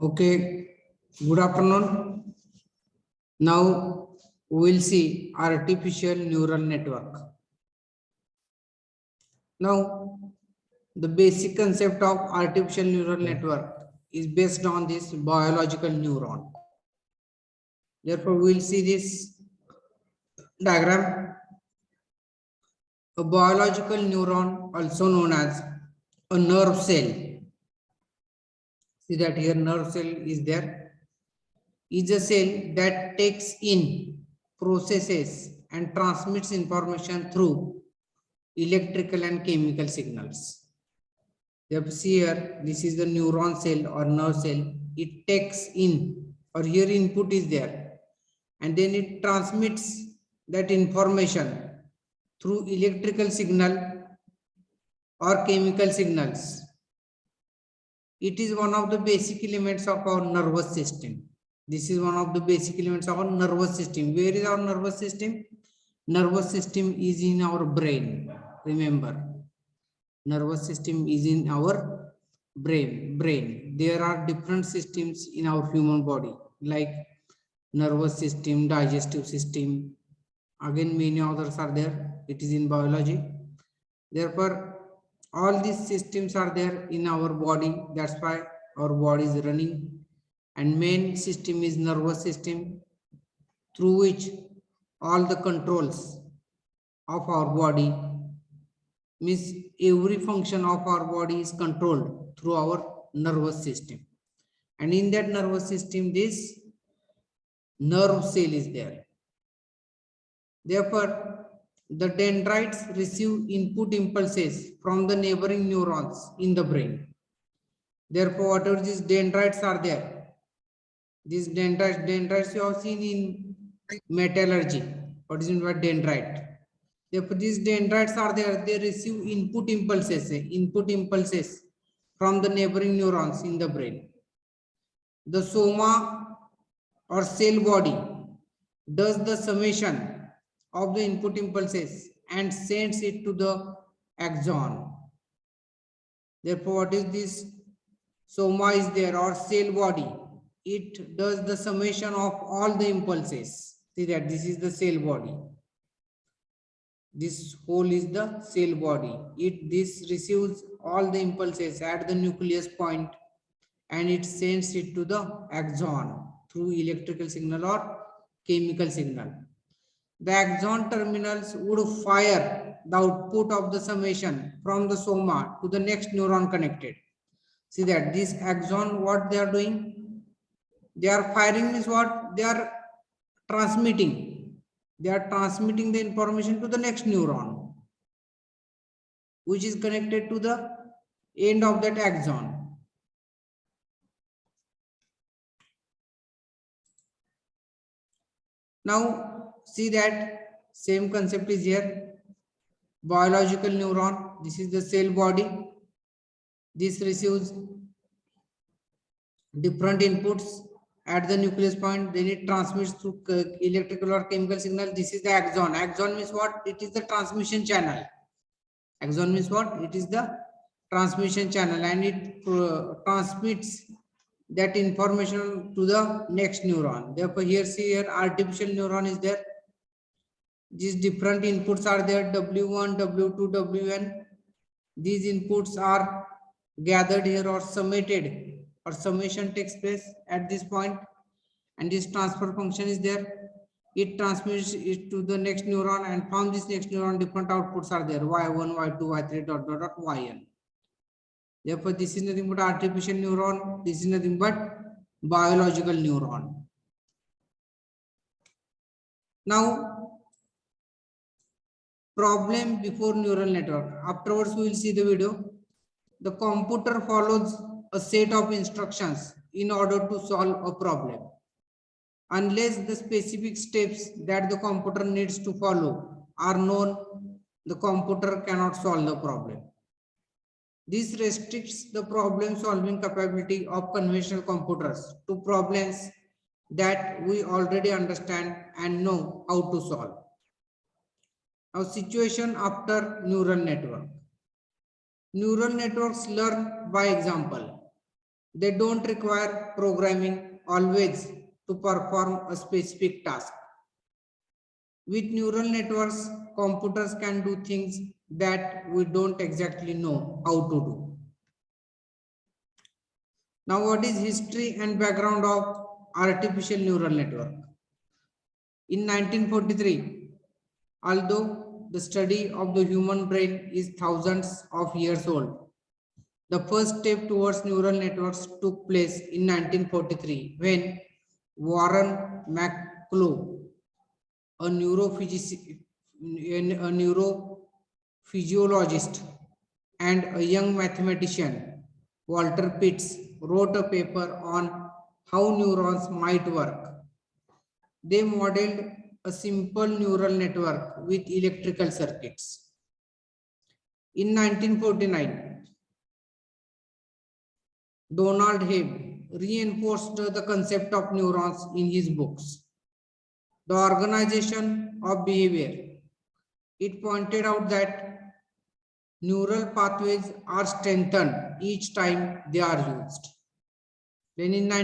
Okay, good afternoon. Now we will see artificial neural network. Now, the basic concept of artificial neural network is based on this biological neuron. Therefore, we will see this diagram. A biological neuron, also known as a nerve cell. See that here nerve cell is there. Is a cell that takes in, processes and transmits information through electrical and chemical signals. Therefore, see here, this is the neuron cell or nerve cell. It takes in, or here input is there, and then it transmits that information through electrical signal or chemical signals. It is one of the basic elements of our nervous system. This is one of the basic elements of our nervous system. Where is our nervous system? Nervous system is in our brain. Remember, nervous system is in our brain. There are different systems in our human body, like nervous system, digestive system. Again, many others are there. It is in biology. Therefore, all these systems are there in our body. That's why our body is running. And main system is nervous system, through which all the controls of our body, means every function of our body is controlled through our nervous system. And in that nervous system, this nerve cell is there. Therefore, the dendrites receive input impulses from the neighboring neurons in the brain. Therefore, whatever these dendrites are there, these dendrites you have seen in metallurgy. What is meant by dendrite? Therefore, these dendrites are there. They receive input impulses from the neighboring neurons in the brain. The soma or cell body does the summation of the input impulses and sends it to the axon. Therefore, what is this? Soma is there, or cell body. It does the summation of all the impulses. See that this is the cell body. This whole is the cell body. This receives all the impulses at the nucleus point and it sends it to the axon through electrical signal or chemical signal. The axon terminals would fire the output of the summation from the soma to the next neuron connected. See that this axon, what they are doing? They are firing means what? They are transmitting. They are transmitting the information to the next neuron, which is connected to the end of that axon. Now, see that same concept is here. Biological neuron, this is the cell body. This receives different inputs at the nucleus point, then it transmits through electrical or chemical signal. This is the axon. Axon means what? It is the transmission channel. Axon means what? It is the transmission channel, and it transmits that information to the next neuron. Therefore, here see here artificial neuron is there. These different inputs are there, W1, W2, Wn. These inputs are gathered here or summated, or summation takes place at this point, and this transfer function is there. It transmits it to the next neuron, and from this next neuron different outputs are there, y1, y2, y3, dot dot dot, yn. Therefore, this is nothing but artificial neuron. This is nothing but biological neuron. Now, problem before neural network. Afterwards, we will see the video. The computer follows a set of instructions in order to solve a problem. Unless the specific steps that the computer needs to follow are known, the computer cannot solve the problem. This restricts the problem solving capability of conventional computers to problems that we already understand and know how to solve. Now, situation after neural network. Neural networks learn by example. They don't require programming always to perform a specific task. With neural networks, computers can do things that we don't exactly know how to do. Now, what is history and background of artificial neural network? In 1943, although the study of the human brain is thousands of years old, the first step towards neural networks took place in 1943 when Warren McCulloch, a neurophysiologist, and a young mathematician, Walter Pitts, wrote a paper on how neurons might work. They modeled a simple neural network with electrical circuits. In 1949, Donald Hebb reinforced the concept of neurons in his books. The Organization of Behavior. It pointed out that neural pathways are strengthened each time they are used. Then in the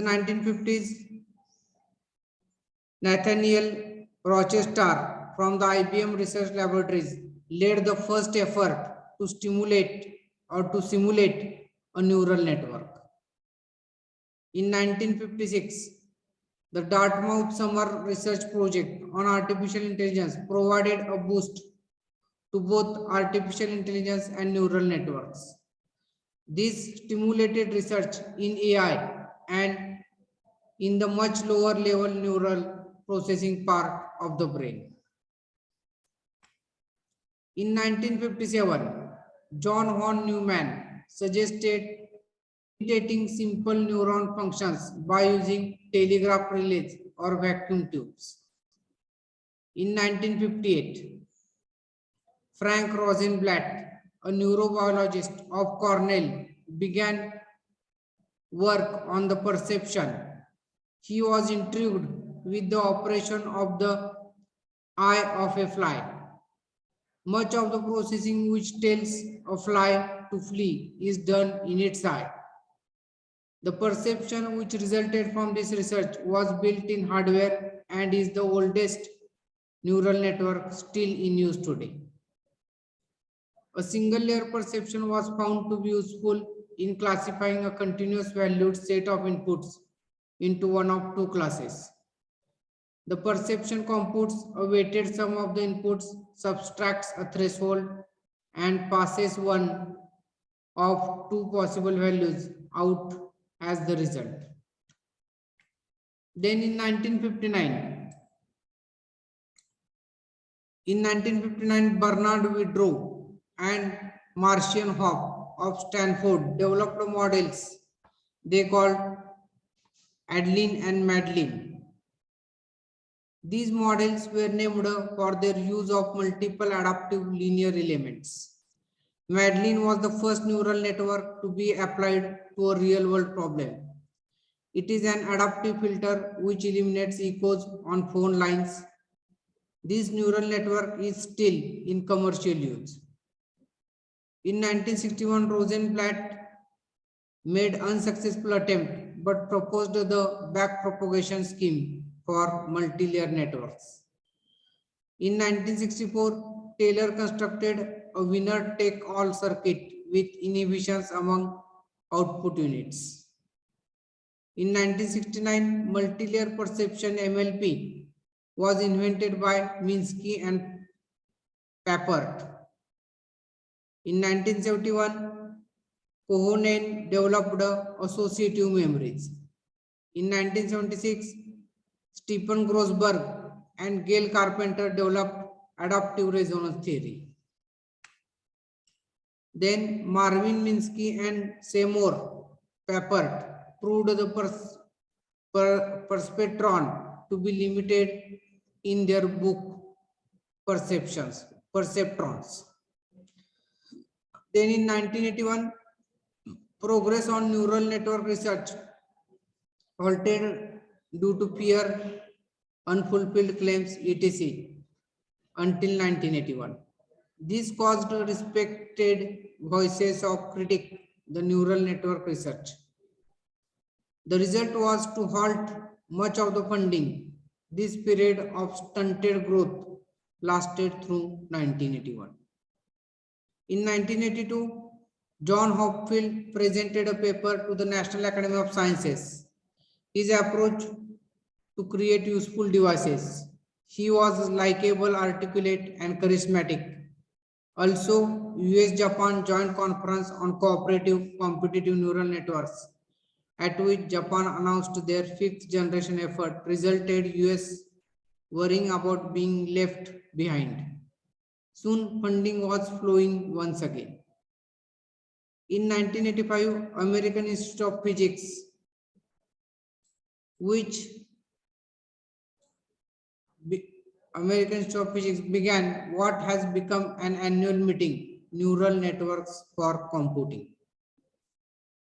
1950s, Nathaniel Rochester from the IBM Research Laboratories led the first effort to simulate a neural network. In 1956, the Dartmouth Summer Research Project on Artificial Intelligence provided a boost to both artificial intelligence and neural networks. This stimulated research in AI and in the much lower level neural processing part of the brain. In 1957, John von Neumann suggested imitating simple neuron functions by using telegraph relays or vacuum tubes. In 1958, Frank Rosenblatt, a neurobiologist of Cornell, began work on the perception. He was intrigued with the operation of the eye of a fly. Much of the processing which tells a fly to flee is done in its eye. The perception which resulted from this research was built in hardware and is the oldest neural network still in use today. A single layer perception was found to be useful in classifying a continuous valued set of inputs into one of two classes. The perception computes a weighted sum of the inputs, subtracts a threshold, and passes one of two possible values out as the result. Then in 1959, Bernard Widrow and Marcian Hopp of Stanford developed models they called Adeline and Madeline. These models were named for their use of multiple adaptive linear elements. Madeline was the first neural network to be applied to a real-world problem. It is an adaptive filter which eliminates echoes on phone lines. This neural network is still in commercial use. In 1961, Rosenblatt made unsuccessful attempt but proposed the backpropagation scheme for multi-layer networks. In 1964, Taylor constructed a winner-take-all circuit with inhibitions among output units. In 1969, multi-layer perception MLP was invented by Minsky and Papert. In 1971, Kohonen developed associative memories. In 1976, Stephen Grossberg and Gail Carpenter developed adaptive resonance theory. Then Marvin Minsky and Seymour Papert proved the perceptron to be limited in their book Perceptrons. Then in 1981, progress on neural network research halted due to fear, unfulfilled claims, etc. until 1981. This caused respected voices of critics the neural network research. The result was to halt much of the funding. This period of stunted growth lasted through 1981. In 1982, John Hopfield presented a paper to the National Academy of Sciences. His approach to create useful devices. He was likable, articulate, and charismatic. Also, US-Japan Joint Conference on Cooperative Competitive Neural Networks, at which Japan announced their fifth generation effort, resulted US worrying about being left behind. Soon funding was flowing once again. In 1985, American Institute of Physics, began what has become an annual meeting, Neural Networks for Computing.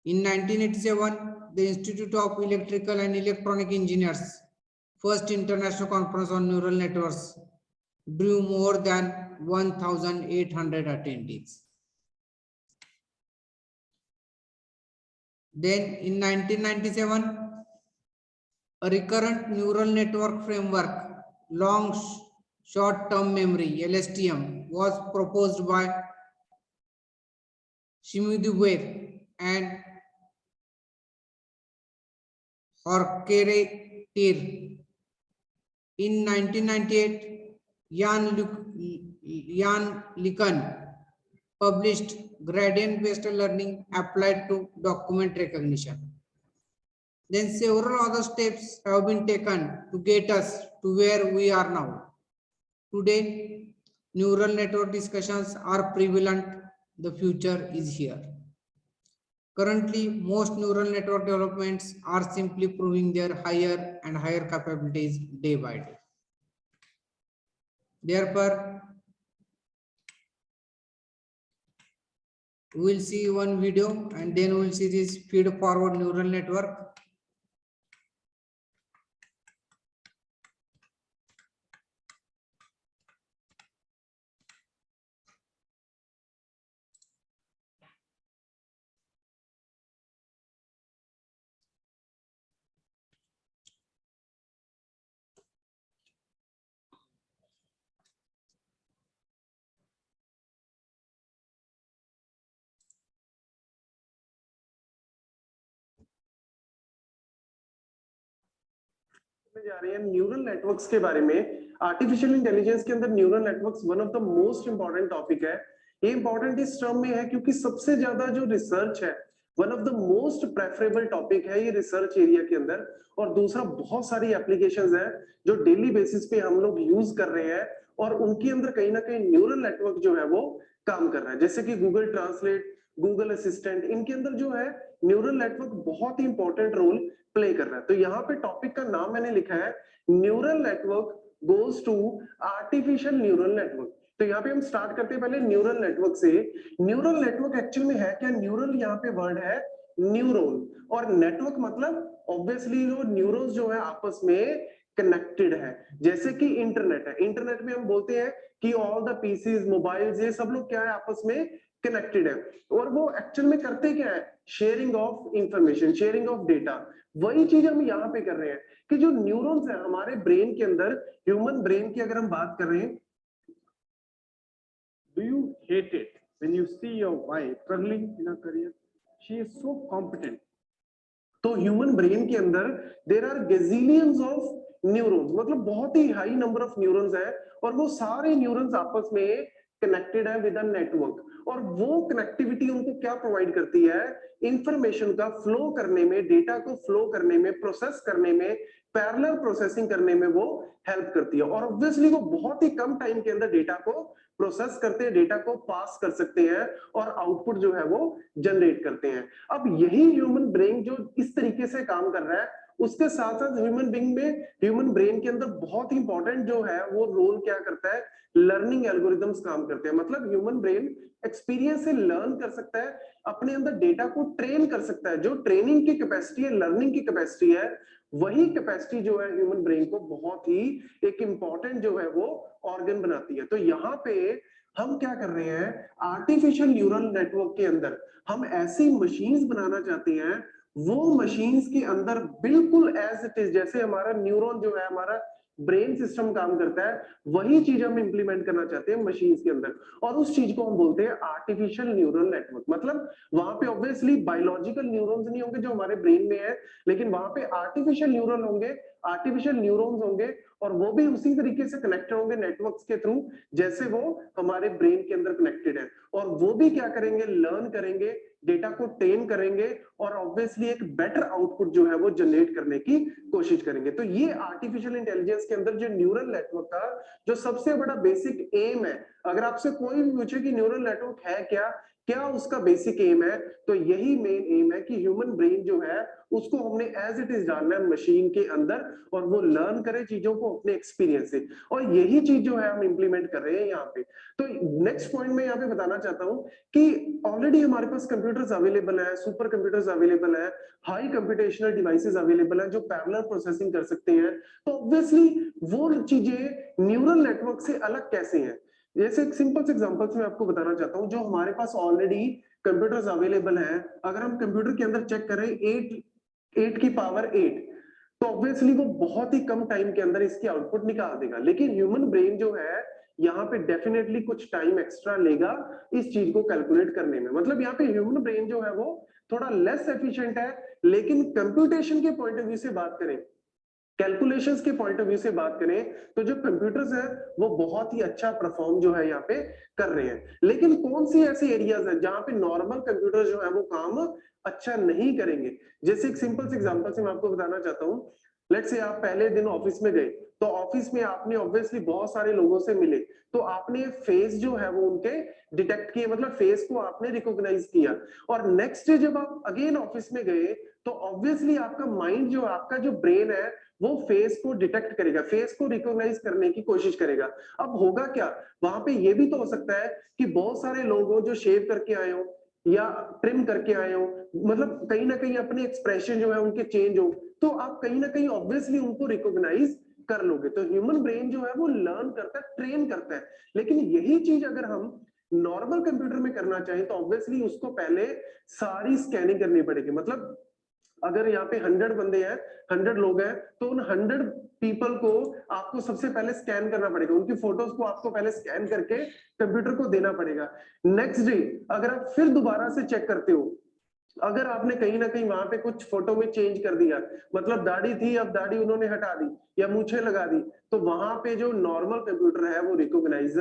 In 1987, the Institute of Electrical and Electronic Engineers, first international conference on neural networks, drew more than 1,800 attendees. Then in 1997, a recurrent neural network framework, long short-term memory, LSTM, was proposed by Shimizu and Horkeretir. In 1998, Jan LeCun published Gradient-Based Learning Applied to Document Recognition. Then several other steps have been taken to get us to where we are now. Today, neural network discussions are prevalent. The future is here. Currently, most neural network developments are simply proving their higher and higher capabilities day by day. Therefore, we will see one video and then we will see this feed-forward neural network. जा रहे हैं neural networks के बारे में। Artificial intelligence के अंदर neural networks one of the most important topic है। ये इंपॉर्टेंट इस टर्म में है क्योंकि सबसे ज्यादा जो रिसर्च है, one of the most preferable topic है ये रिसर्च एरिया के अंदर। और दूसरा, बहुत सारी एप्लीकेशंस हैं जो डेली बेसिस पे हम लोग यूज कर रहे हैं और उनके अंदर कहीं ना कहीं न्यूरल नेटवर्क जो है वो काम कर रहा है। जैसे कि गूगल ट्रांसलेट, गूगल असिस्टेंट, इनके अंदर जो है न्यूरल नेटवर्क बहुत ही इंपॉर्टेंट रोल प्ले कर रहा है। तो यहाँ पे टॉपिक का नाम मैंने लिखा है neural network goes to artificial neural network. तो यहाँ पे हम स्टार्ट करते हैं पहले न्यूरल नेटवर्क से। न्यूरल नेटवर्क एक्चुअल में है क्या? न्यूरल यहाँ पे वर्ड है न्यूरॉन, और नेटवर्क मतलब ऑब्वियसली जो न्यूरॉन्स जो है आपस में कनेक्टेड है। जैसे कि इंटरनेट है, इंटरनेट में हम बोलते हैं कि ऑल द पीसीज, मोबाइल्स, ये सब लोग क्या है आपस में कनेक्टेड है। और वो एक्चुअल में करते क्या है? Sharing of information, sharing of data. वही चीज हम यहाँ पे कर रहे हैं कि जो न्यूरॉन्स है हमारे ब्रेन के अंदर, ह्यूमन ब्रेन की अगर हम बात कर रहे हैं, Do you hate it when you see your wife struggling in her career? She is so competent. तो ह्यूमन ब्रेन के अंदर देयर आर गazillions ऑफ न्यूरॉन्स, मतलब बहुत ही हाई नंबर ऑफ न्यूरॉन्स है और वो सारे न्यूरॉन्स आपस में कनेक्टेड है विद अ नेटवर्क। और वो कनेक्टिविटी उनको क्या प्रोवाइड करती है? इंफॉर्मेशन का फ्लो करने में, डेटा को फ्लो करने में, प्रोसेस करने में, पैरेलल प्रोसेसिंग करने में वो हेल्प करती है। और ऑब्वियसली वो बहुत ही कम टाइम के अंदर डेटा को प्रोसेस करते हैं, डेटा को पास कर सकते हैं और आउटपुट जो है वो जनरेट करते हैं। अब यही ह्यूमन ब्रेन जो इस तरीके से काम कर रहा है, उसके साथ साथ ह्यूमन बीइंग में, ह्यूमन ब्रेन के अंदर बहुत ही इंपॉर्टेंट जो है वो रोल क्या करता है? लर्निंग एल्गोरिथम्स काम करते हैं। मतलब ह्यूमन ब्रेन एक्सपीरियंस से लर्न कर सकता है, अपने अंदर डेटा को ट्रेन कर सकता है। जो ट्रेनिंग की कैपेसिटी है, लर्निंग की कैपेसिटी है, वही कैपेसिटी जो है ह्यूमन ब्रेन को बहुत ही एक इंपॉर्टेंट जो है वो ऑर्गन बनाती है। तो यहाँ पे हम क्या कर रहे हैं, आर्टिफिशियल न्यूरल नेटवर्क के अंदर हम ऐसी मशीन्स बनाना चाहते हैं, वो मशीन्स के अंदर बिल्कुल एज इट इज, जैसे हमारा न्यूरॉन जो है, हमारा ब्रेन सिस्टम काम करता है, वही चीज हम इंप्लीमेंट करना चाहते हैं मशीन्स के अंदर, और उस चीज को हम बोलते हैं आर्टिफिशियल न्यूरल नेटवर्क। मतलब वहां पे ऑब्वियसली बायोलॉजिकल न्यूरॉन्स नहीं होंगे जो हमारे ब्रेन में है, लेकिन वहां पे आर्टिफिशियल न्यूरल होंगे, आर्टिफिशियल न्यूरॉन्स होंगे, और वो भी उसी तरीके से कनेक्टेड होंगे नेटवर्क्स के थ्रू जैसे वो हमारे ब्रेन के अंदर कनेक्टेड है, और वो भी क्या करेंगे, लर्न करेंगे, डेटा को ट्रेन करेंगे, और ऑब्वियसली एक बेटर आउटपुट जो है वो जनरेट करने की कोशिश करेंगे। तो ये आर्टिफिशियल इंटेलिजेंस के अंदर जो न्यूरल नेटवर्क का जो सबसे बड़ा बेसिक एम है, अगर आपसे कोई भी पूछे कि न्यूरल नेटवर्क है क्या, क्या उसका बेसिक एम है, तो यही मेन एम है कि ह्यूमन ब्रेन जो है उसको हमने एज इट इज डालना है मशीन के अंदर, और वो लर्न करे चीजों को अपने एक्सपीरियंस से, और यही चीज जो है हम इंप्लीमेंट कर रहे हैं यहाँ पे। तो नेक्स्ट पॉइंट मैं यहाँ पे बताना चाहता हूँ कि ऑलरेडी हमारे पास कंप्यूटर्स अवेलेबल है, सुपर कंप्यूटर्स अवेलेबल है, हाई कंप्यूटेशनल डिवाइसेस अवेलेबल है जो पैरेलल प्रोसेसिंग कर सकते हैं। तो ऑब्वियसली वो चीजें न्यूरल नेटवर्क से अलग कैसे हैं, जैसे एक सिंपल से एग्जांपल्स मैं आपको बताना चाहता हूं, जो हमारे पास ऑलरेडी कंप्यूटर्स अवेलेबल है, अगर हम कंप्यूटर के अंदर चेक करें 8 की पावर 8, तो ऑब्वियसली वो बहुत ही कम टाइम के अंदर इसकी आउटपुट निकाल देगा, लेकिन ह्यूमन ब्रेन जो है यहाँ पे डेफिनेटली कुछ टाइम एक्स्ट्रा लेगा इस चीज को कैलकुलेट करने में। मतलब यहाँ पे ह्यूमन ब्रेन जो है वो थोड़ा लेस एफिशिएंट है, लेकिन कंप्यूटेशन के पॉइंट ऑफ व्यू से बात करें, कैलकुलेशंस के पॉइंट ऑफ व्यू से बात करें, तो जो कंप्यूटर्स है वो बहुत ही अच्छा परफॉर्म जो है यहाँ पे कर रहे हैं। लेकिन कौन सी ऐसी एरियाज है जहां पे नॉर्मल कंप्यूटर जो है वो काम अच्छा नहीं करेंगे, जैसे एक सिंपल से एग्जांपल से मैं आपको बताना चाहता हूँ। लेट्स से आप पहले दिन ऑफिस में गए, तो ऑफिस में आपने ऑब्वियसली बहुत सारे लोगों से मिले, तो आपने फेस जो है वो उनके डिटेक्ट किए, मतलब फेस को आपने रिकॉग्नाइज किया, और नेक्स्ट डे जब आप अगेन ऑफिस में गए, तो ऑब्वियसली आपका माइंड जो, आपका जो ब्रेन है वो फेस को डिटेक्ट करेगा, फेस को रिकॉग्नाइज करने की कोशिश करेगा। अब होगा क्या, वहां पे ये भी तो हो सकता है कि बहुत सारे लोग हो जो शेव करके आए हो या ट्रिम करके आए हो, मतलब कहीं ना कहीं अपने एक्सप्रेशन जो है उनके चेंज हो, तो आप कहीं ना कहीं ऑब्वियसली उनको रिकॉग्नाइज कर लोगे। तो ह्यूमन ब्रेन जो है वो लर्न करता है, ट्रेन करता है, लेकिन यही चीज अगर हम नॉर्मल कंप्यूटर में करना चाहें तो ऑब्वियसली उसको पहले सारी स्कैनिंग करनी पड़ेगी। मतलब अगर यहाँ पे 100 बंदे हैं, 100 लोग हैं, तो उन 100 पीपल को आपको सबसे पहले स्कैन करना पड़ेगा, उनकी फोटोज को आपको पहले स्कैन करके कंप्यूटर को देना पड़ेगा। नेक्स्ट डे अगर आप फिर दोबारा से चेक करते हो, अगर आपने कहीं ना कहीं वहां पे कुछ फोटो में चेंज कर दिया, मतलब दाढ़ी थी अब दाढ़ी उन्होंने हटा दी या मूछें लगा दी, तो वहां पे जो नॉर्मल कंप्यूटर है वो रिकॉग्नाइज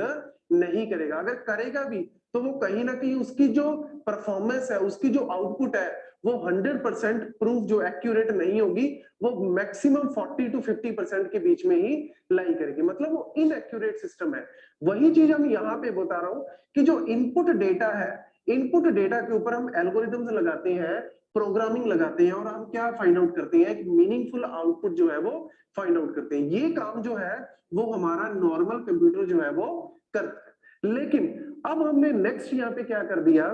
नहीं करेगा। अगर करेगा भी तो वो कहीं ना कहीं उसकी जो परफॉर्मेंस है, उसकी जो आउटपुट है वो 100% प्रूफ जो एक्यूरेट नहीं होगी, वो मैक्सिमम 40 to 50% के बीच में ही लाई करेगी, मतलब वो इनएक्यूरेट सिस्टम है। वही चीज हम यहाँ पे बता रहा हूं कि जो इनपुट डेटा है, इनपुट डेटा के ऊपर हम एल्गोरिथम्स लगाते हैं, प्रोग्रामिंग लगाते हैं, और हम क्या फाइंड आउट करते हैं, एक मीनिंगफुल आउटपुट जो है वो फाइंड आउट करते हैं। ये काम जो है वो हमारा नॉर्मल कंप्यूटर जो है वो करता है। लेकिन अब हमने नेक्स्ट यहाँ पे क्या कर दिया,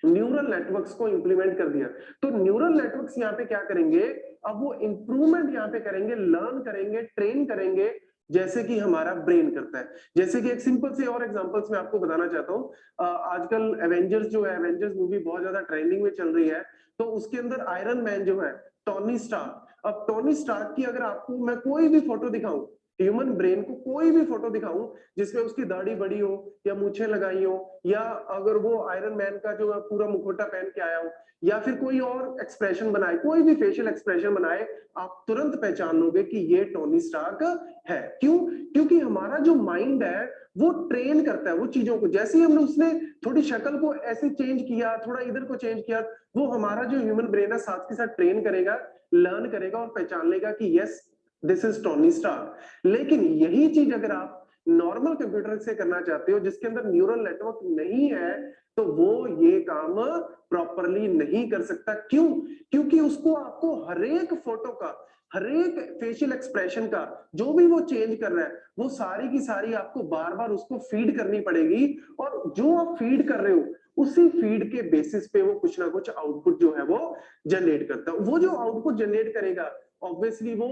न्यूरल नेटवर्क्स को इंप्लीमेंट कर दिया। तो न्यूरल नेटवर्क्स यहाँ पे क्या करेंगे, अब वो इंप्रूवमेंट यहाँ पे करेंगे, लर्न करेंगे, ट्रेन करेंगे, जैसे कि हमारा ब्रेन करता है। जैसे कि एक सिंपल से और एग्जांपल्स मैं आपको बताना चाहता हूँ। आजकल एवेंजर्स जो है, एवेंजर्स मूवी बहुत ज्यादा ट्रेंडिंग में चल रही है, तो उसके अंदर आयरन मैन जो है, टोनी स्टार्क, अब टोनी स्टार्क की अगर आपको मैं कोई भी फोटो दिखाऊं, ह्यूमन ब्रेन को कोई भी फोटो दिखाऊं जिसमें उसकी दाढ़ी बड़ी हो या मूछें लगाई हो, या अगर वो आयरन मैन का जो पूरा मुखौटा पहन के आया हो, या फिर कोई और एक्सप्रेशन बनाए, कोई भी फेशियल एक्सप्रेशन बनाए, आप तुरंत पहचान लोगे कि ये टोनी स्टार्क है। क्यों? क्योंकि हमारा जो माइंड है वो ट्रेन करता है वो चीजों को, जैसे ही हमने उसने थोड़ी शक्ल को ऐसे चेंज किया, थोड़ा इधर को चेंज किया, वो हमारा जो ह्यूमन ब्रेन है साथ के साथ ट्रेन करेगा, लर्न करेगा और पहचान लेगा कि yes this is Tony Stark. लेकिन यही चीज अगर आप नॉर्मल कंप्यूटर से करना चाहते हो जिसके अंदर न्यूरल नेटवर्क नहीं है, तो वो ये काम प्रॉपरली नहीं कर सकता। क्यों? क्योंकि उसको आपको हरेक फोटो का, हरेक फेशियल एक्सप्रेशन का जो भी वो चेंज कर रहा है, वो सारी की सारी आपको बार बार उसको फीड करनी पड़ेगी, और जो आप फीड कर रहे हो उसी फीड के बेसिस पे वो कुछ ना कुछ आउटपुट जो है वो जनरेट करता है। वो जो आउटपुट जनरेट करेगा ऑब्वियसली वो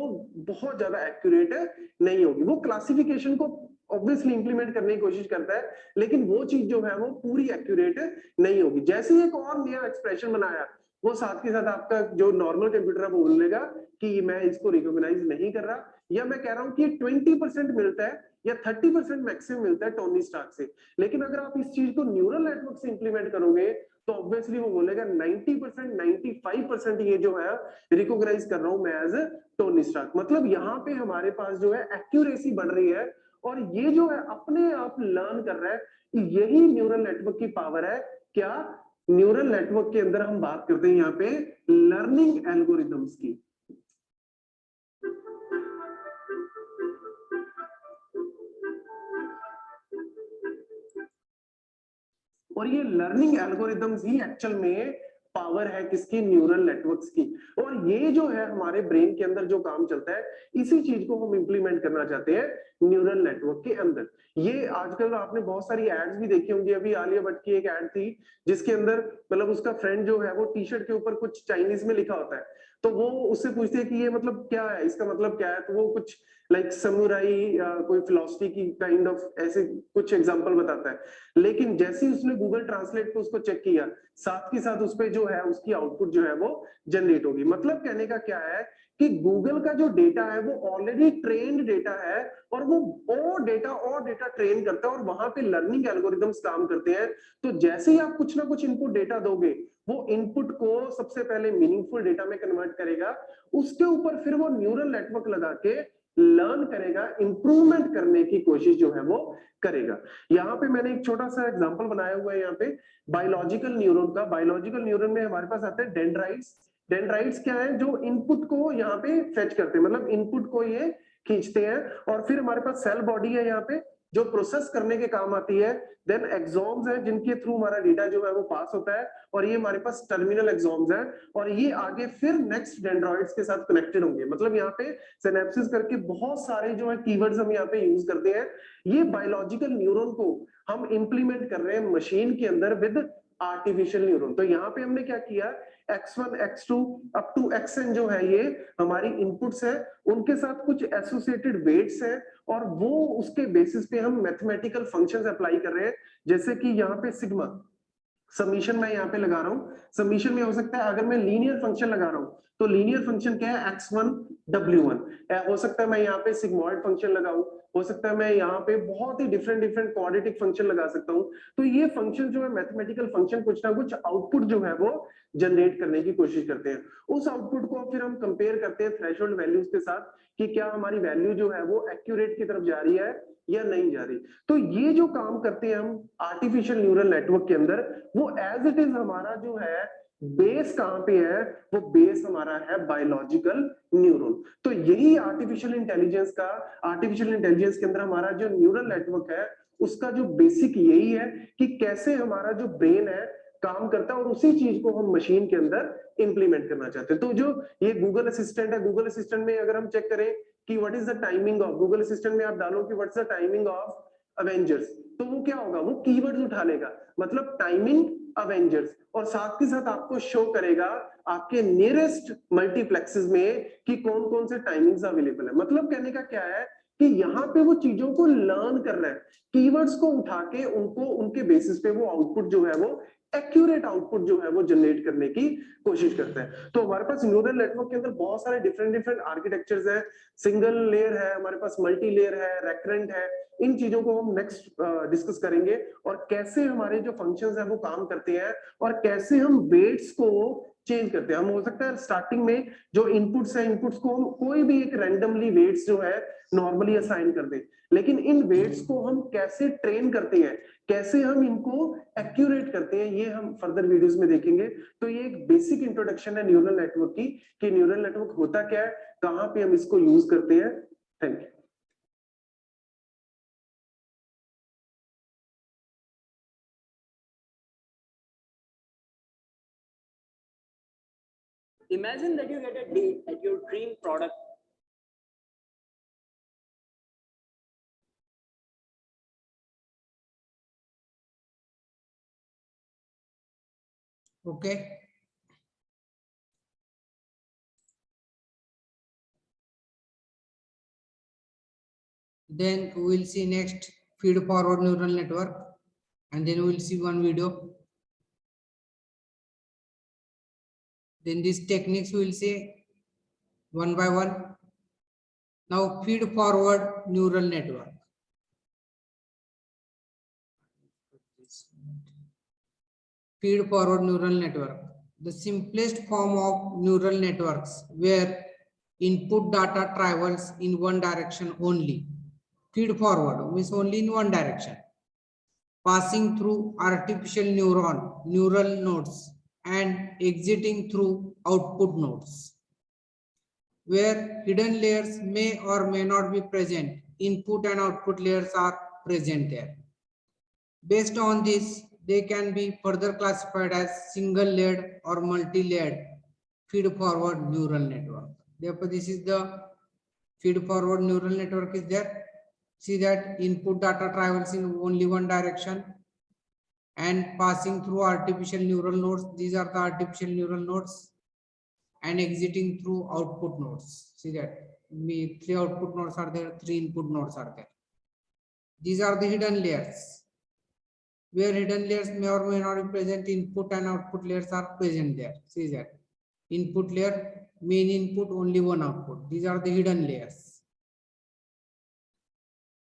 बहुत ज्यादा एक्यूरेट नहीं होगी, वो क्लासिफिकेशन को ऑब्वियसली इंप्लीमेंट करने की कोशिश करता है, लेकिन वो चीज जो है वो पूरी एक्यूरेट नहीं होगी। जैसे ही एक और नया एक्सप्रेशन बनाया, वो साथ के साथ आपका जो नॉर्मल कंप्यूटर है वो बोलेगा कि मैं इसको रिकॉग्नाइज नहीं कर रहा, या मैं कह रहा हूं कि 20% मिलता है या 30% मैक्सिमम मिलता है टोनी स्टार्क से। लेकिन अगर आप इस चीज को न्यूरल नेटवर्क से इंप्लीमेंट करोगे तो ऑब्वियसली वो बोलेगा 90%, 95% ये जो है रिकॉग्नाइज कर रहा हूं मैं एज टोनी स्टार्क। मतलब यहाँ पे हमारे पास जो है एक्यूरेसी बढ़ रही है, और ये जो है अपने आप लर्न कर रहा है। यही न्यूरल नेटवर्क की पावर है। क्या? न्यूरल नेटवर्क के अंदर हम बात करते हैं यहाँ पे लर्निंग एल्गोरिदम्स की। और ये लर्निंग एल्गोरिदम्स ही एक्चुअल में पावर है किसकी? न्यूरल नेटवर्क्स की। और ये जो है हमारे ब्रेन के अंदर जो काम चलता है, इसी चीज को हम इंप्लीमेंट करना चाहते हैं न्यूरल नेटवर्क के अंदर। ये आजकल आपने बहुत सारी एड्स भी देखी होंगी। अभी आलिया भट्ट की एक एड थी जिसके अंदर मतलब उसका फ्रेंड जो है वो टी शर्ट के ऊपर कुछ चाइनीज में लिखा होता है, तो वो उससे पूछते हैं कि ये मतलब क्या है, इसका मतलब क्या है, तो वो कुछ लाइक समुराई या कोई फिलोसफी की काइंड ऑफ ऐसे कुछ एग्जांपल बताता है। लेकिन जैसे ही उसने गूगल ट्रांसलेट पे उसको चेक किया, साथ के साथ उस पे जो है उसकी आउटपुट जो है वो जनरेट होगी। मतलब कहने का क्या है कि गूगल का जो डेटा है वो ऑलरेडी ट्रेन्ड डेटा है, और वो और डेटा ट्रेन करता है, और वहां पे लर्निंग एल्गोरिदम्स काम करते हैं। तो जैसे ही आप कुछ ना कुछ इनपुट डेटा दोगे, वो इनपुट को सबसे पहले मीनिंगफुल डेटा में कन्वर्ट करेगा, उसके ऊपर फिर वो न्यूरल नेटवर्क लगा के लर्न करेगा, इंप्रूवमेंट करने की कोशिश जो है वो करेगा। यहाँ पे मैंने एक छोटा सा एग्जांपल बनाया हुआ है यहाँ पे बायोलॉजिकल न्यूरॉन का। बायोलॉजिकल न्यूरॉन में हमारे पास आते हैं डेंड्राइट्स। डेंड्राइट्स क्या है? जो इनपुट को यहाँ पे फेच करते हैं, मतलब इनपुट को ये खींचते हैं, और फिर हमारे पास सेल बॉडी है यहाँ पे जो प्रोसेस करने के काम आती है। देन एक्सोम्स है जिनके थ्रू हमारा डेटा जो है वो पास होता है, और ये हमारे पास टर्मिनल एक्सोम्स है, और ये आगे फिर नेक्स्ट डेंड्रॉइड्स के साथ कनेक्टेड होंगे। मतलब यहाँ पे सिनेप्सिस करके बहुत सारे जो है कीवर्ड्स हम यहाँ पे यूज करते हैं। ये बायोलॉजिकल न्यूरॉन को हम इंप्लीमेंट कर रहे हैं मशीन के अंदर विद आर्टिफिशियल न्यूरॉन। तो यहाँ पे हमने क्या किया, x1 x2 up to xn जो है ये हमारी इनपुट्स है, उनके साथ कुछ एसोसिएटेड वेट्स है, और वो उसके बेसिस पे हम मैथमेटिकल फंक्शंस अप्लाई कर रहे हैं। जैसे कि यहाँ पे सिग्मा समीशन मैं यहाँ पे लगा रहा हूँ। समीशन में हो सकता है अगर मैं लीनियर फंक्शन लगा रहा हूँ तो लीनियर फंक्शन क्या है, x1 w1। हो सकता है मैं यहाँ पे सिग्मॉइड फंक्शन लगाऊं, हो सकता है मैं यहाँ पे बहुत ही डिफरेंट क्वाड्रेटिक फंक्शन लगा सकता हूँ। तो ये फंक्शन जो है मैथमेटिकल फंक्शन कुछ ना कुछ आउटपुट जो है वो जनरेट करने की कोशिश करते हैं। उस आउटपुट को फिर हम कंपेयर करते हैं थ्रेशोल्ड वैल्यूज के साथ कि क्या हमारी वैल्यू जो है वो एक्यूरेट की तरफ जा रही है या नहीं जा रही। तो ये जो काम करते हैं हम आर्टिफिशियल न्यूरल नेटवर्क के अंदर, वो एज इट इज हमारा जो है बेस कहां पे है, वो बेस हमारा है बायोलॉजिकल न्यूरॉन। तो यही आर्टिफिशियल इंटेलिजेंस के अंदर हमारा जो न्यूरल नेटवर्क है उसका जो बेसिक यही है कि कैसे हमारा जो ब्रेन है काम करता है, और उसी चीज को हम मशीन के अंदर इंप्लीमेंट करना चाहते हैं। तो जो ये गूगल असिस्टेंट है, गूगल असिस्टेंट में अगर हम चेक करें कि what is the timing of, Google assistant में आप डालो कि what's the timing of Avengers, तो वो क्या होगा, वो कीवर्ड्स उठा लेगा, मतलब टाइमिंग अवेंजर्स, और साथ के साथ आपको शो करेगा आपके नियरेस्ट मल्टीप्लेक्सेस में कि कौन कौन से टाइमिंग्स अवेलेबल है। मतलब कहने का क्या है कि यहाँ पे वो चीजों को लर्न कर रहा है, कीवर्ड्स को उठा के उनको उनके बेसिस पे वो आउटपुट जो है वो एक्यूरेट आउटपुट जो है वो जनरेट करने की कोशिश करता है। तो हमारे पास न्यूरल नेटवर्क के अंदर बहुत सारे डिफरेंट आर्किटेक्चर्स हैं। सिंगल लेयर है हमारे पास, मल्टी लेयर है, रेकरेंट है। इन चीजों को हम नेक्स्ट डिस्कस करेंगे, और कैसे हमारे जो फंक्शंस हैं वो काम करते हैं, और कैसे हम वेट्स को चेंज करते हैं। हम हो सकता है स्टार्टिंग में जो इनपुट्स है, इनपुट्स को हम कोई भी एक रैंडमली वेट्स जो है नॉर्मली असाइन कर दें, लेकिन इन वेट्स को हम कैसे ट्रेन करते हैं, कैसे हम इनको एक्यूरेट करते हैं, ये हम फर्दर वीडियोस में देखेंगे। तो ये एक बेसिक इंट्रोडक्शन है न्यूरल नेटवर्क की कि न्यूरल नेटवर्क होता क्या है, कहां पे हम इसको यूज करते हैं। Thank you. Imagine that you get a date at your dream product. Okay. Then we will see next feed forward neural network, and then we will see one video. Then these techniques we will see one by one. Now feed forward neural network. Feed forward neural network, the simplest form of neural networks where input data travels in one direction only. Feed forward means only in one direction, passing through artificial neural nodes and exiting through output nodes. Where hidden layers may or may not be present, input and output layers are present there. Based on this, they can be further classified as single-layered or multi-layered feed-forward neural network. Therefore, this is the feed-forward neural network is there. See that input data travels in only one direction and passing through artificial neural nodes. These are the artificial neural nodes, and exiting through output nodes. See that three output nodes are there, three input nodes are there. These are the hidden layers, where hidden layers may or may not be present, input and output layers are present there. See that input layer, main input, only one output. These are the hidden layers.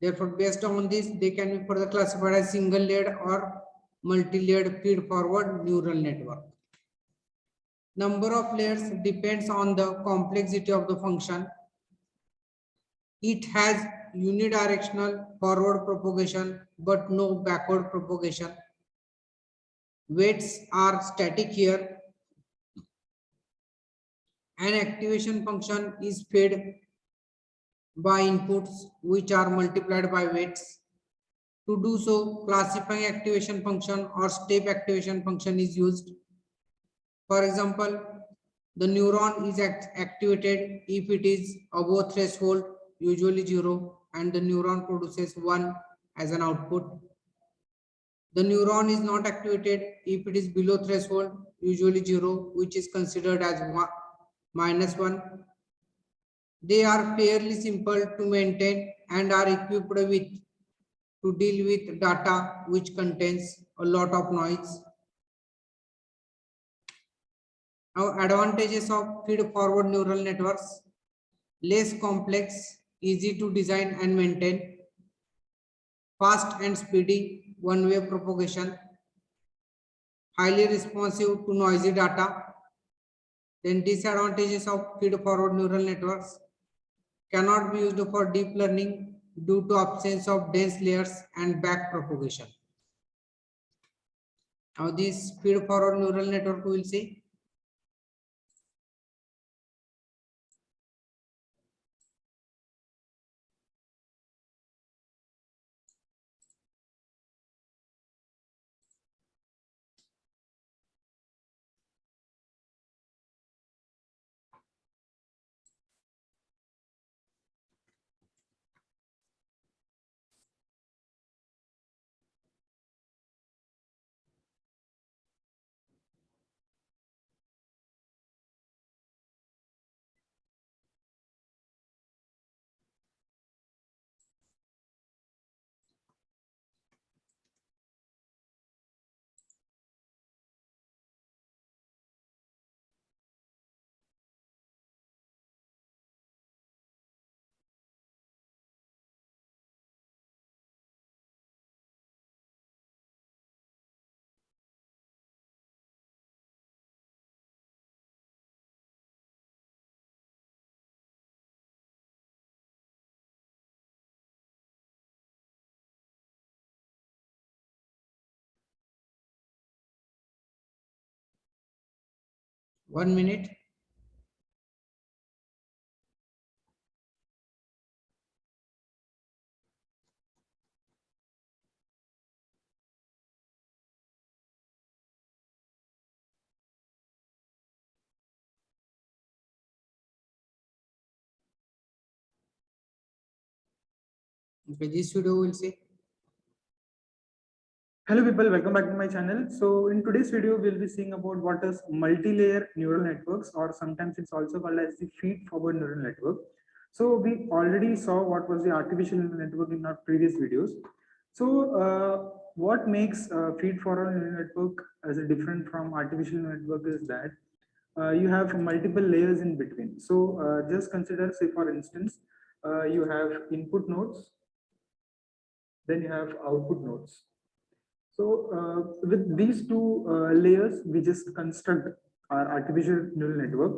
Therefore, based on this, they can be further classified as single layered or multi-layered feed forward neural network. Number of layers depends on the complexity of the function. It has unidirectional forward propagation but no backward propagation. Weights are static here. An activation function is fed by inputs which are multiplied by weights. To do so, classifying activation function or step activation function is used. For example, the neuron is activated if it is above threshold, usually 0, and the neuron produces 1 as an output. The neuron is not activated if it is below threshold, usually 0, which is considered as -1. They are fairly simple to maintain and are equipped with to deal with data which contains a lot of noise. Now, advantages of feed-forward neural networks: less complex, easy to design and maintain, fast and speedy one-way propagation, highly responsive to noisy data. Then disadvantages of feed-forward neural networks: cannot be used for deep learning due to absence of dense layers and back propagation. Now, this feed-forward neural network we will see. One minute. Okay, this video will see. Hello people, welcome back to my channel. So in today's video, we'll be seeing about what is multi-layer neural networks, or sometimes it's also called as the feed-forward neural network. So we already saw what was the artificial neural network in our previous videos. So what makes feed-forward neural network as a different from artificial neural network is that you have multiple layers in between. So just consider, say for instance, you have input nodes, then you have output nodes. So with these two layers, we just construct our artificial neural network.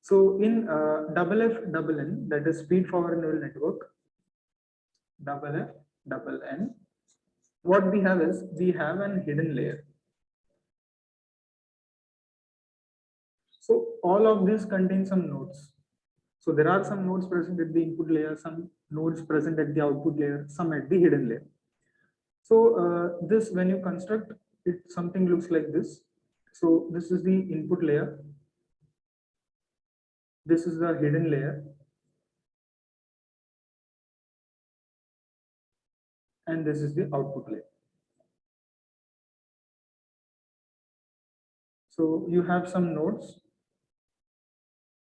So in double F double N, that is feed forward neural network, double F double N, what we have is we have an hidden layer. So all of this contains some nodes. So there are some nodes present at the input layer, some nodes present at the output layer, some at the hidden layer. So this, when you construct it, something looks like this. So this is the input layer. This is the hidden layer. And this is the output layer. So you have some nodes.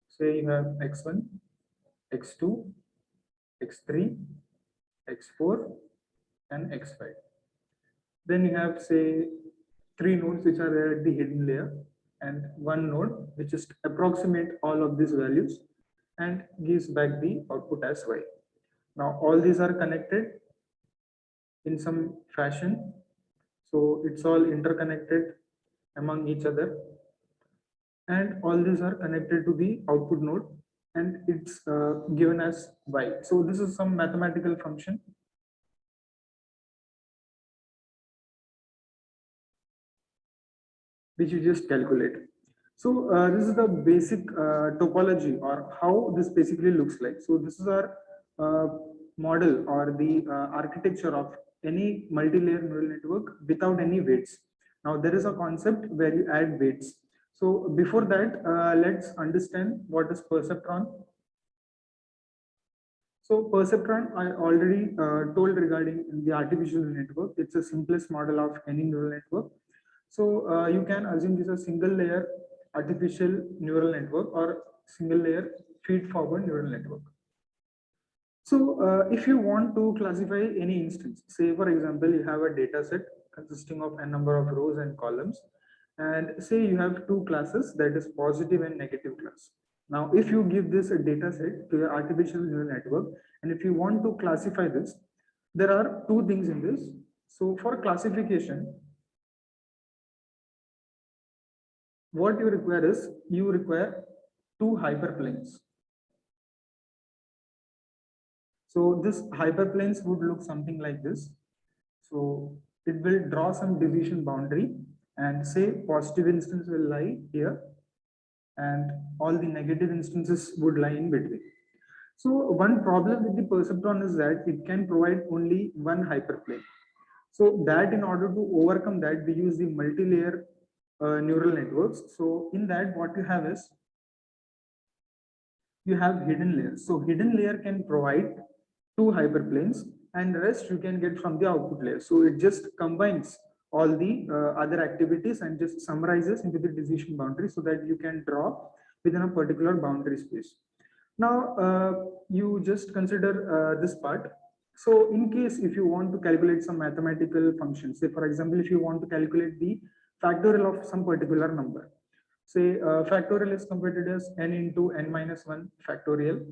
Say you have X1, X2, X3, X4, and X5. Then you have, say, 3 nodes which are there at the hidden layer, and 1 node which just approximate all of these values and gives back the output as Y. Now all these are connected in some fashion. So it's all interconnected among each other. And all these are connected to the output node, and it's given as Y. So this is some mathematical function. Which you just calculate. So this is the basic topology, or how this basically looks like. So this is our model or the architecture of any multi-layer neural network without any weights. Now there is a concept where you add weights. So before that, let's understand what is perceptron. So perceptron, I already told regarding the artificial network. It's the simplest model of any neural network. So you can assume this is a single layer artificial neural network or single layer feed forward neural network. So if you want to classify any instance, say for example, you have a data set consisting of a number of rows and columns, and say you have 2 classes, that is positive and negative class. Now, if you give this a data set to your artificial neural network, and if you want to classify this, there are 2 things in this. So for classification, what you require is you require 2 hyperplanes. So this hyperplanes would look something like this. So it will draw some division boundary, and say positive instance will lie here and all the negative instances would lie in between. So one problem with the perceptron is that it can provide only one hyperplane. So that in order to overcome that, we use the multi-layer neural networks. So in that, what you have is you have hidden layers. So hidden layer can provide 2 hyperplanes, and the rest you can get from the output layer. So it just combines all the other activities and just summarizes into the decision boundary so that you can draw within a particular boundary space. Now you just consider this part. So in case if you want to calculate some mathematical functions, say for example, if you want to calculate the factorial of some particular number, say factorial is computed as n into n minus 1 factorial.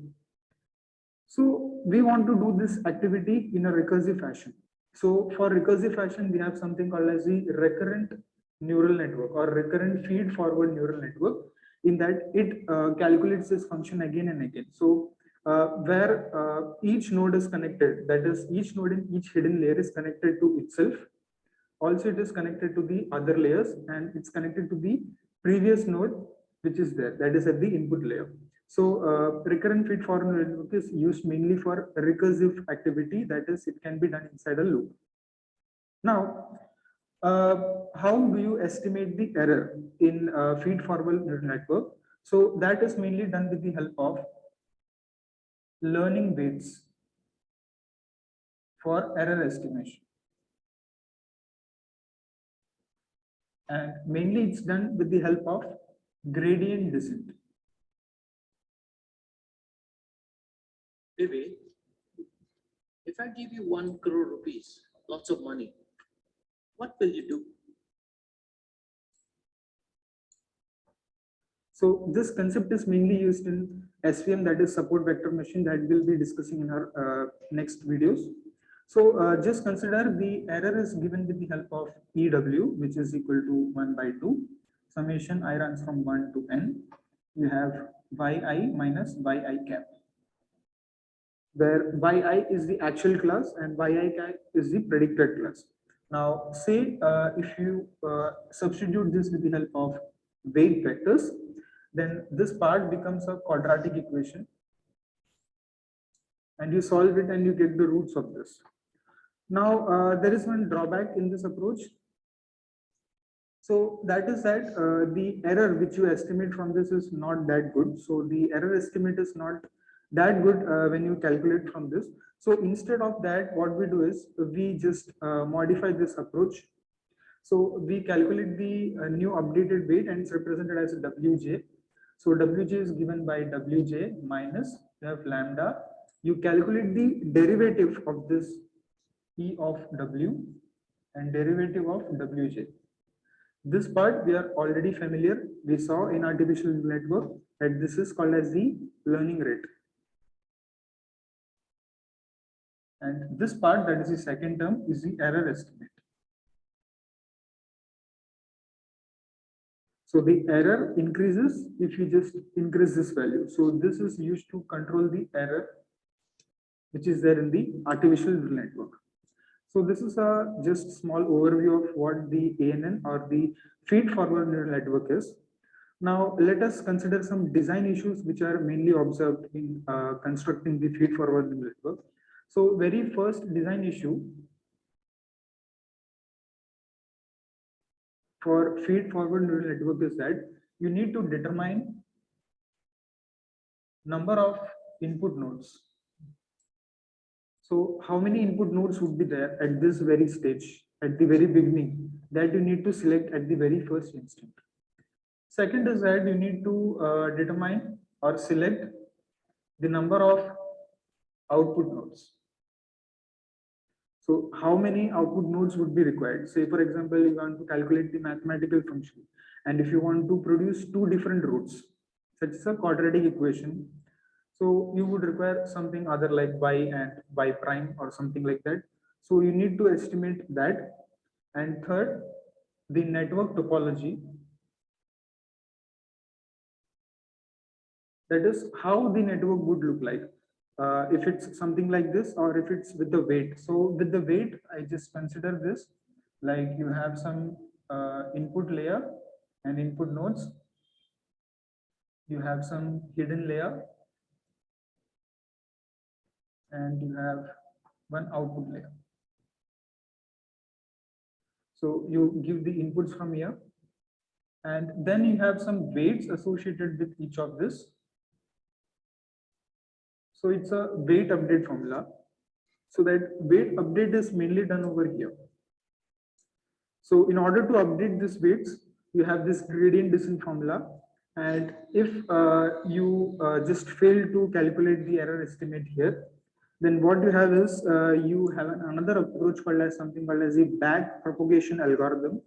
So we want to do this activity in a recursive fashion. So for recursive fashion, we have something called as the recurrent neural network or recurrent feed forward neural network, in that it calculates this function again and again. So where each node is connected, that is each node in each hidden layer is connected to itself. Also it is connected to the other layers, and it's connected to the previous node which is there, that is at the input layer. So recurrent feed forward network is used mainly for recursive activity, that is it can be done inside a loop. Now how do you estimate the error in feed forward neural network? So that is mainly done with the help of learning weights for error estimation. And mainly it's done with the help of gradient descent. Baby, if I give you 1 crore rupees, lots of money, what will you do? So this concept is mainly used in SVM, that is support vector machine, that we'll be discussing in our next videos. So just consider the error is given with the help of EW, which is equal to 1 by 2. Summation I runs from 1 to n. You have yi minus yi cap, where yi is the actual class and yi cap is the predicted class. Now, say if you substitute this with the help of weight vectors, then this part becomes a quadratic equation, and you solve it and you get the roots of this. Now, there is one drawback in this approach. So that is that the error which you estimate from this is not that good. So the error estimate is not that good when you calculate from this. So instead of that, what we do is we just modify this approach. So we calculate the new updated weight and it's represented as Wj. So Wj is given by Wj minus, you have lambda. You calculate the derivative of this E of W and derivative of Wj. This part we are already familiar. We saw in artificial network that this is called as the learning rate. And this part, that is the second term, is the error estimate. So the error increases if you just increase this value. So this is used to control the error which is there in the artificial neural network. So this is a just small overview of what the ANN or the feed-forward neural network is. Now let us consider some design issues which are mainly observed in constructing the feed-forward neural network. So very first design issue for feed-forward neural network is that you need to determine number of input nodes. So how many input nodes would be there at this very stage, at the very beginning, that you need to select at the very first instant. Second is that you need to determine or select the number of output nodes. So how many output nodes would be required? Say, for example, you want to calculate the mathematical function, and if you want to produce two different roots, such as a quadratic equation, so you would require something other like y and y prime or something like that. So you need to estimate that. And third, the network topology. That is how the network would look like. If it's something like this or if it's with the weight. So with the weight, I just consider this like you have some input layer and input nodes. You have some hidden layer and you have one output layer. So you give the inputs from here and then you have some weights associated with each of this. So it's a weight update formula. So that weight update is mainly done over here. So in order to update these weights, you have this gradient descent formula. And if you just fail to calculate the error estimate here, then what you have is you have another approach called as something called as the back propagation algorithm.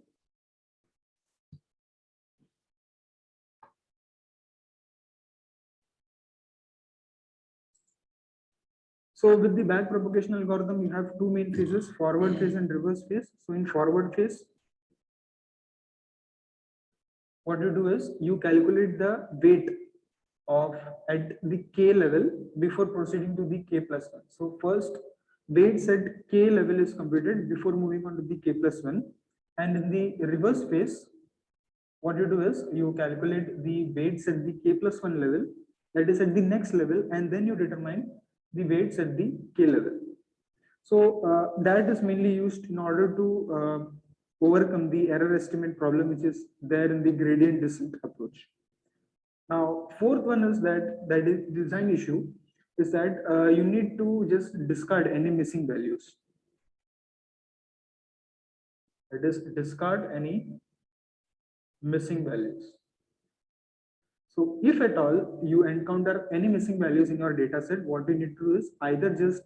So with the back propagation algorithm, you have two main phases, forward phase and reverse phase. So in forward phase, what you do is you calculate the weight of at the k level before proceeding to the k plus 1. So first weights at k level is computed before moving on to the k plus 1. And in the reverse phase, what you do is you calculate the weights at the k plus 1 level, that is at the next level, and then you determine the weights at the k level. So that is mainly used in order to overcome the error estimate problem which is there in the gradient descent approach. Now, fourth one is that is design issue is that you need to just discard any missing values. That is, discard any missing values. So if at all you encounter any missing values in your data set, what you need to do is either just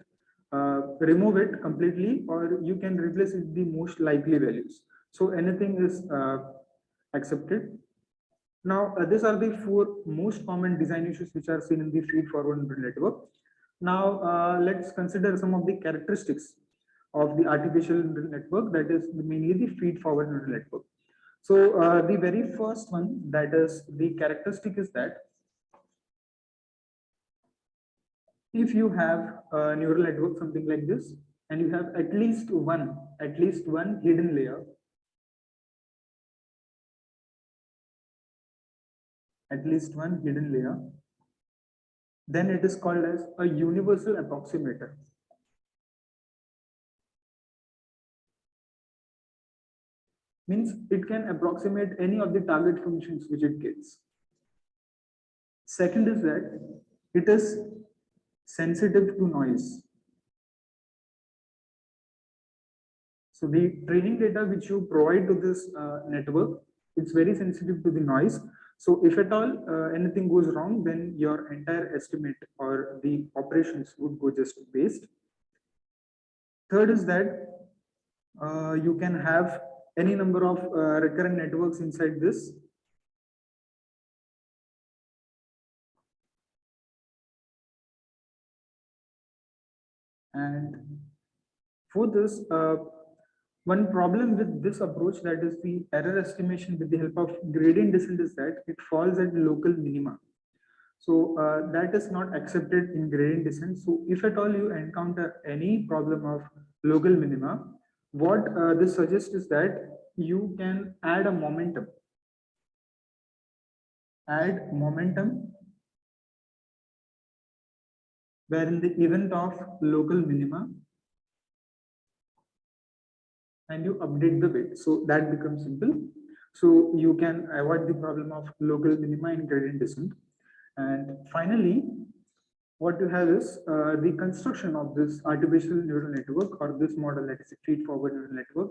remove it completely, or you can replace it with the most likely values. So anything is accepted. Now, these are the 4 most common design issues which are seen in the feed-forward neural network. Now, let's consider some of the characteristics of the artificial neural network, that is mainly the feed-forward neural network. So, the very first one, that is the characteristic, is that if you have a neural network, something like this, and you have at least one hidden layer, then it is called as a universal approximator. Means it can approximate any of the target functions which it gets. Second is that it is sensitive to noise. So the training data which you provide to this network, it's very sensitive to the noise. So if at all anything goes wrong, then your entire estimate or the operations would go just waste. Third is that you can have any number of recurrent networks inside this. And fourth is one problem with this approach, that is the error estimation with the help of gradient descent, is that it falls at local minima. So that is not accepted in gradient descent. So if at all you encounter any problem of local minima, what this suggests is that you can add a momentum. Add momentum where in the event of local minima, and you update the weight. So that becomes simple. So you can avoid the problem of local minima in gradient descent. And finally, what you have is the construction of this artificial neural network, or this model, that is a feed-forward neural network,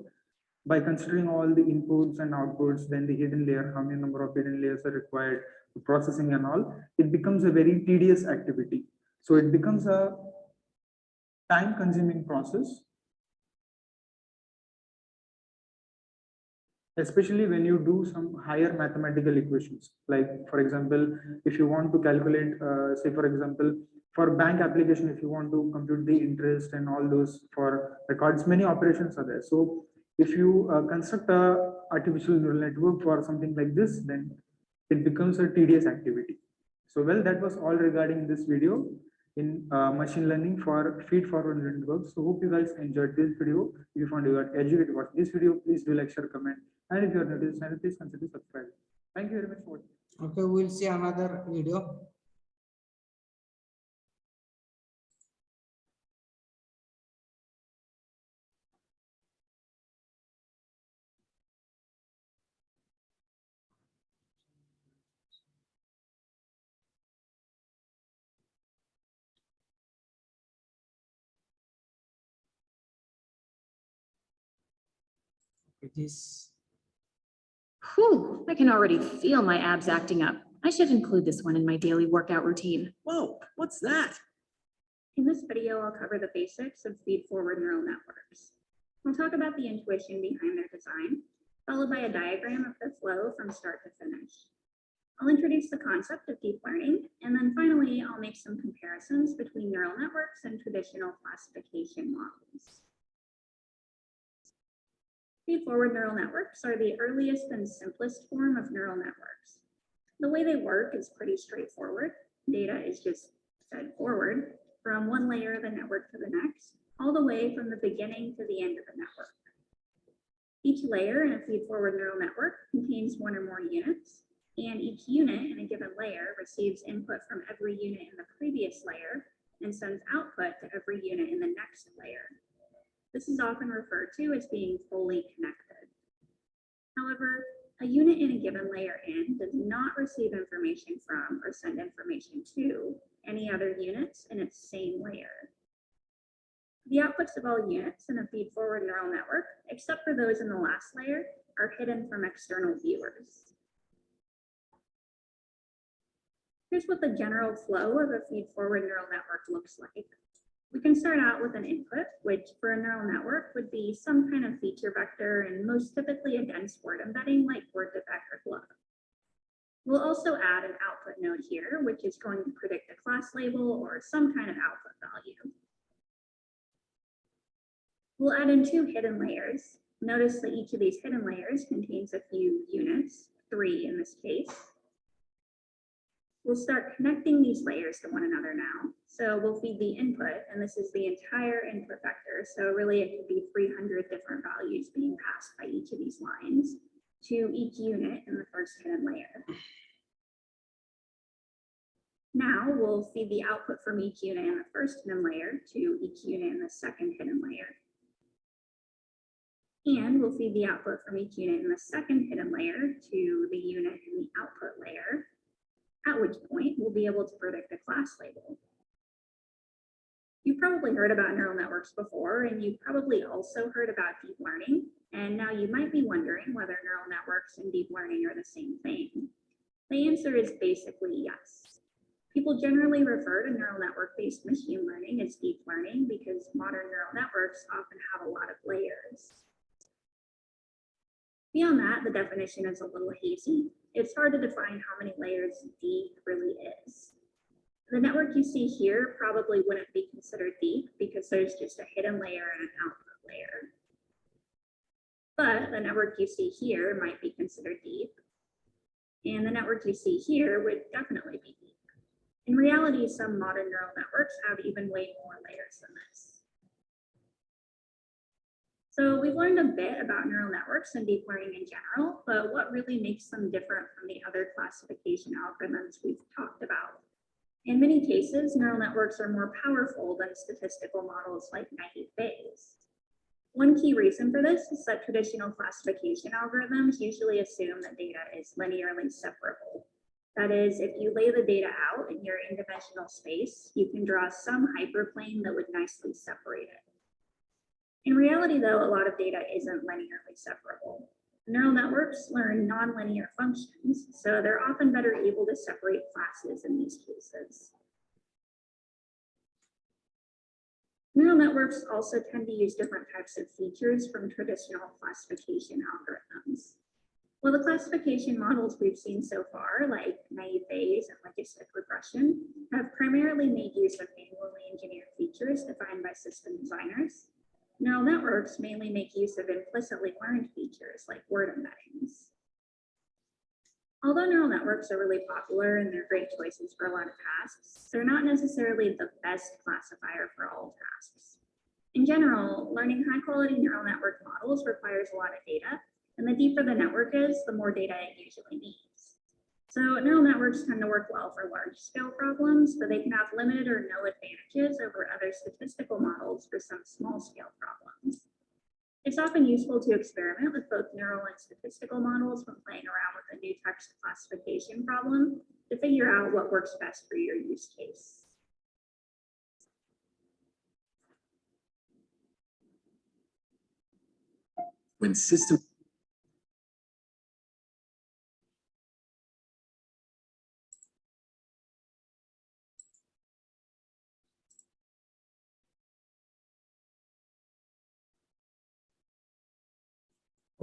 by considering all the inputs and outputs, then the hidden layer, how many number of hidden layers are required, the processing and all. It becomes a very tedious activity. So it becomes a time-consuming process, especially when you do some higher mathematical equations. Like, for example, if you want to calculate, say, for example, for bank application, if you want to compute the interest and all those for records, many operations are there. So if you construct a artificial neural network for something like this, then it becomes a tedious activity. So, well, that was all regarding this video in machine learning for feed-forward neural networks. So hope you guys enjoyed this video. If you found you got educated about this video, please do like, share, comment. And if you are new to this channel, please consider subscribing. Thank you very much for watching. Okay, we'll see another video. This. Whew, I can already feel my abs acting up. I should include this one in my daily workout routine. Whoa, what's that? In this video, I'll cover the basics of feed-forward neural networks. We'll talk about the intuition behind their design, followed by a diagram of the flow from start to finish. I'll introduce the concept of deep learning, and then finally, I'll make some comparisons between neural networks and traditional classification models. Feed-forward neural networks are the earliest and simplest form of neural networks. The way they work is pretty straightforward. Data is just fed forward from one layer of the network to the next, all the way from the beginning to the end of the network. Each layer in a feed-forward neural network contains one or more units, and each unit in a given layer receives input from every unit in the previous layer and sends output to every unit in the next layer. This is often referred to as being fully connected. However, a unit in a given layer N does not receive information from or send information to any other units in its same layer. The outputs of all units in a feed-forward neural network, except for those in the last layer, are hidden from external viewers. Here's what the general flow of a feed-forward neural network looks like. We can start out with an input, which for a neural network would be some kind of feature vector and most typically a dense word embedding like word2vec or GLOB. We'll also add an output node here, which is going to predict a class label or some kind of output value. We'll add in 2 hidden layers. Notice that each of these hidden layers contains a few units, 3 in this case. We'll start connecting these layers to one another now. So we'll feed the input, and this is the entire input vector. So really it could be 300 different values being passed by each of these lines to each unit in the first hidden layer. Now we'll feed the output from each unit in the first hidden layer to each unit in the second hidden layer. And we'll feed the output from each unit in the second hidden layer to the unit in the output layer, at which point we'll be able to predict a class label. You've probably heard about neural networks before, and you've probably also heard about deep learning. And now you might be wondering whether neural networks and deep learning are the same thing. The answer is basically yes. People generally refer to neural network-based machine learning as deep learning because modern neural networks often have a lot of layers. Beyond that, the definition is a little hazy. It's hard to define how many layers deep really is. The network you see here probably wouldn't be considered deep because there's just a hidden layer and an output layer. But the network you see here might be considered deep. And the network you see here would definitely be deep. In reality, some modern neural networks have even way more layers than this. So we've learned a bit about neural networks and deep learning in general, but what really makes them different from the other classification algorithms we've talked about? In many cases, neural networks are more powerful than statistical models like naive Bayes. One key reason for this is that traditional classification algorithms usually assume that data is linearly separable. That is, if you lay the data out in your n-dimensional space, you can draw some hyperplane that would nicely separate it. In reality, though, a lot of data isn't linearly separable. Neural networks learn nonlinear functions, so they're often better able to separate classes in these cases. Neural networks also tend to use different types of features from traditional classification algorithms. Well, the classification models we've seen so far, like naive Bayes and logistic regression, have primarily made use of manually engineered features defined by system designers. Neural networks mainly make use of implicitly learned features like word embeddings. Although neural networks are really popular and they're great choices for a lot of tasks, they're not necessarily the best classifier for all tasks. In general, learning high-quality neural network models requires a lot of data, and the deeper the network is, the more data it usually needs. So neural networks tend to work well for large-scale problems, but they can have limited or no advantages over other statistical models for some small-scale problems. It's often useful to experiment with both neural and statistical models when playing around with a new text classification problem to figure out what works best for your use case. When systems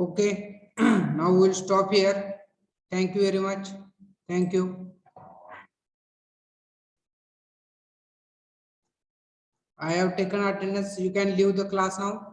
Okay, now we'll stop here. Thank you very much. Thank you. I have taken attendance. You can leave the class now.